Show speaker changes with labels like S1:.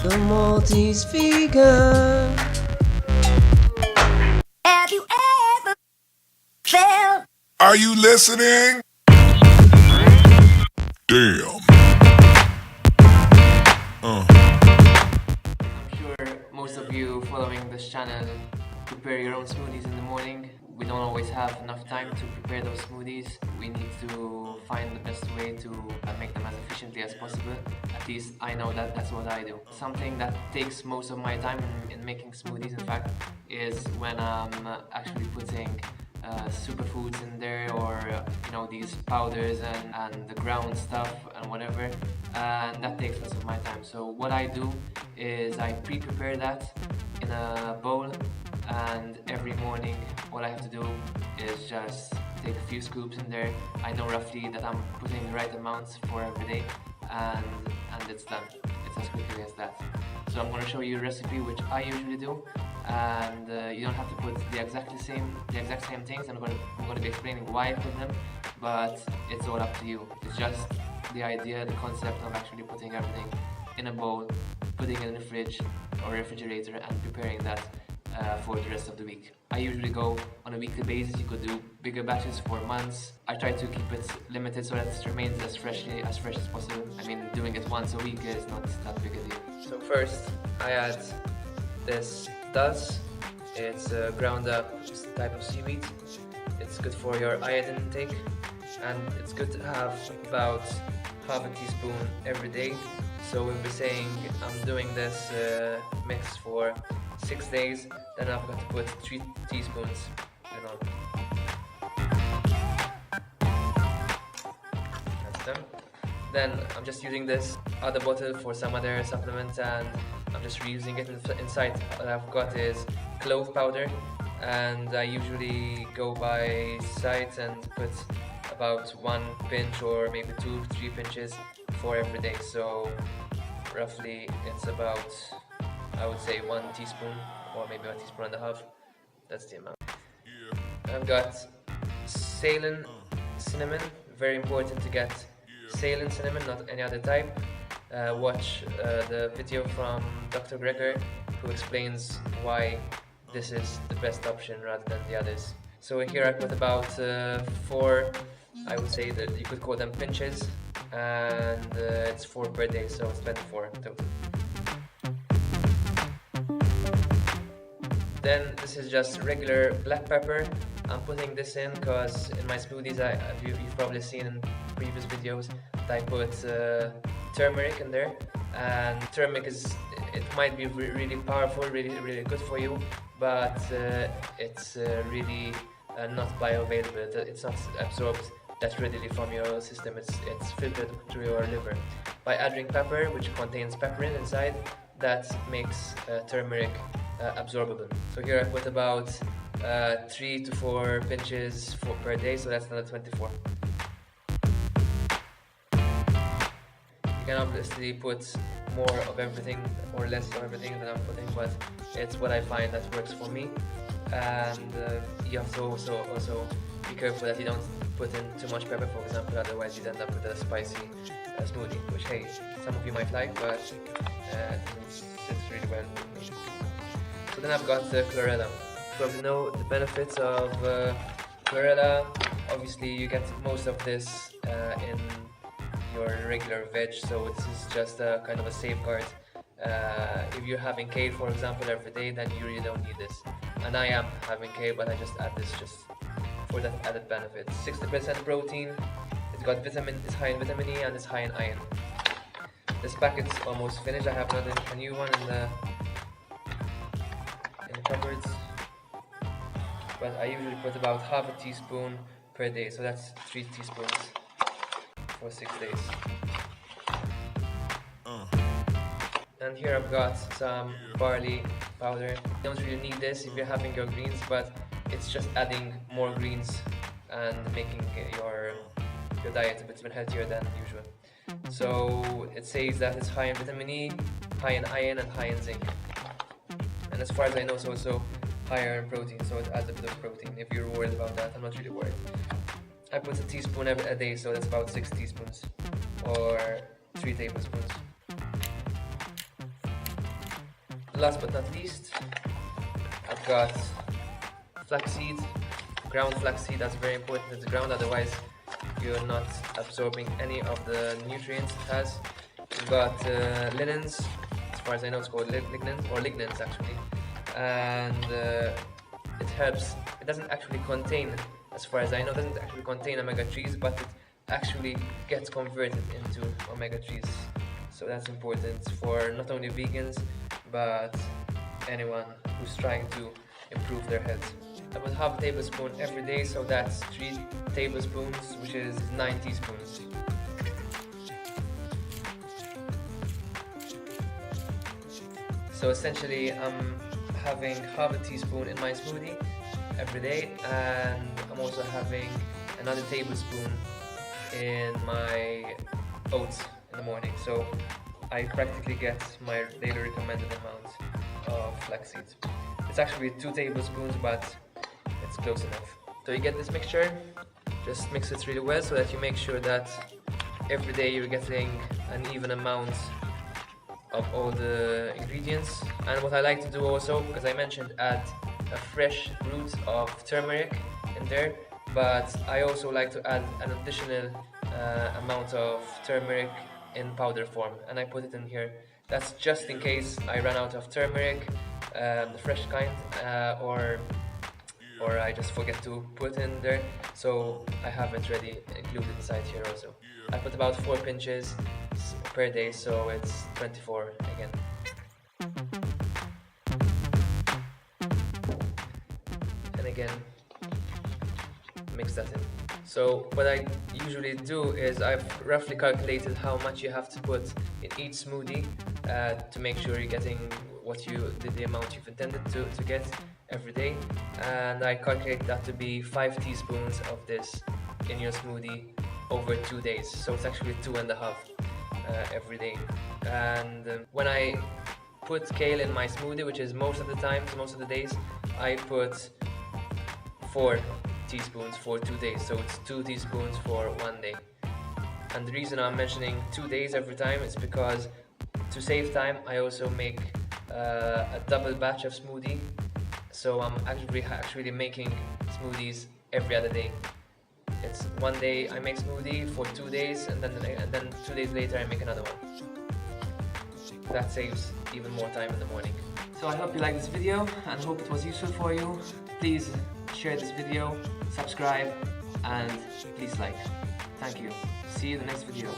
S1: the Maltese vegan.
S2: Have you ever felt?
S3: Are you listening? Damn.
S4: I'm sure most of you following this channel prepare your own smoothies in the morning. We don't always have enough time to prepare those smoothies. We need to find the best way to make them as efficiently as possible. At least I know that that's what I do. Something that takes most of my time in making smoothies, in fact, is when I'm actually putting superfoods in there, or these powders and the ground stuff and whatever, and that takes most of my time. So what I do is I pre-prepare that in a bowl, and every morning all I have to do is just take a few scoops in there. I know roughly that I'm putting the right amounts for every day, and it's done. It's as quickly as that. So I'm going to show you a recipe which I usually do, and you don't have to put the exact same things. I'm going to be explaining why I put them, but it's all up to you. It's just the idea, the concept of actually putting everything in a bowl, putting it in the fridge or refrigerator, and preparing that for the rest of the week. I usually go on a weekly basis. You could do bigger batches for months. I try to keep it limited so that it remains as fresh as possible. I mean, doing it once a week is not that big a deal. So first I add this dulse. It's a ground up type of seaweed. It's good for your iodine intake, and it's good to have about half a teaspoon every day. So we'll be saying I'm doing this mix for 6 days, then I've got to put 3 teaspoons on. That's done. Then I'm just using this other bottle for some other supplements, and I'm just reusing it inside. What I've got is clove powder, and I usually go by sight and put about 1 pinch or maybe 2-3 pinches for every day. So roughly it's about, I would say, 1 teaspoon or maybe 1.5 teaspoons. That's the amount. I've got Ceylon cinnamon. Very important to get Ceylon cinnamon, not any other type. Watch the video from Dr. Gregor, who explains why this is the best option rather than the others. So here I put about 4, I would say that you could call them pinches, and it's 4 per day, so it's 24 total. Then this is just regular black pepper. I'm putting this in because in my smoothies, you've probably seen in previous videos that I put turmeric in there, and turmeric it might be really powerful, really good for you, but it's really not bioavailable. It's not absorbed that readily from your system. It's filtered through your liver. By adding pepper, which contains pepperin inside, that makes turmeric absorbable. So here I put about 3 to 4 pinches per day, so that's another 24. You can obviously put more of everything or less of everything than I'm putting, but it's what I find that works for me. And you have to also be careful that you don't put in too much pepper, for example, otherwise you'd end up with a spicy smoothie, which, hey, some of you might like, but it's really well. So then I've got chlorella. So you know the benefits of chlorella. Obviously you get most of this in your regular veg, so this is just a kind of a safeguard. If you're having kale, for example, every day, then you really don't need this. And I am having kale, but I just add this just for that added benefit. 60% protein. It's got it's high in vitamin E, and it's high in iron. This packet's almost finished. I have a new one in the cupboards, but I usually put about half a teaspoon per day, so that's 3 teaspoons for 6 days. And here I've got some barley powder. You don't really need this if you're having your greens, but it's just adding more greens and making your diet a bit healthier than usual. So it says that it's high in vitamin E, high in iron, and high in zinc. And as far as I know, it's also higher in protein, so it adds a bit of protein. If you're worried about that, I'm not really worried. I put a teaspoon a day, so that's about 6 teaspoons or 3 tablespoons. last but not least, I've got flaxseed, ground flaxseed. That's very important in the ground, otherwise you're not absorbing any of the nutrients it has. We've got linens, as far as I know it's called lignans actually, and it helps. It doesn't actually contain, as far as I know, doesn't actually contain omega-3s, but it actually gets converted into omega-3s. So that's important for not only vegans, but anyone who's trying to improve their health. About half a tablespoon every day, so that's 3 tablespoons, which is 9 teaspoons. So essentially I'm having half a teaspoon in my smoothie every day, and I'm also having another tablespoon in my oats in the morning. So I practically get my daily recommended amount of flaxseed. It's actually 2 tablespoons, but it's close enough. So you get this mixture, just mix it really well so that you make sure that every day you're getting an even amount of all the ingredients. And what I like to do also, because I mentioned add a fresh root of turmeric in there, but I also like to add an additional amount of turmeric in powder form, and I put it in here. That's just in case I run out of turmeric, the fresh kind, or I just forget to put in there, so I have it ready included inside here also. I put about 4 pinches per day, so it's 24 again. And again, mix that in. So what I usually do is I've roughly calculated how much you have to put in each smoothie to make sure you're getting what the amount you've intended to get every day, and I calculate that to be 5 teaspoons of this in your smoothie over 2 days, so it's actually 2.5 every day. And when I put kale in my smoothie, which is most of the days, I put 4 teaspoons for 2 days, so it's 2 teaspoons for 1 day. And the reason I'm mentioning 2 days every time is because to save time I also make a double batch of smoothie, so I'm actually making smoothies every other day. It's 1 day I make smoothie for 2 days, and then 2 days later I make another one. That saves even more time in the morning. So I hope you liked this video and hope it was useful for you. Please share this video, subscribe, and please like. Thank you. See you in the next video.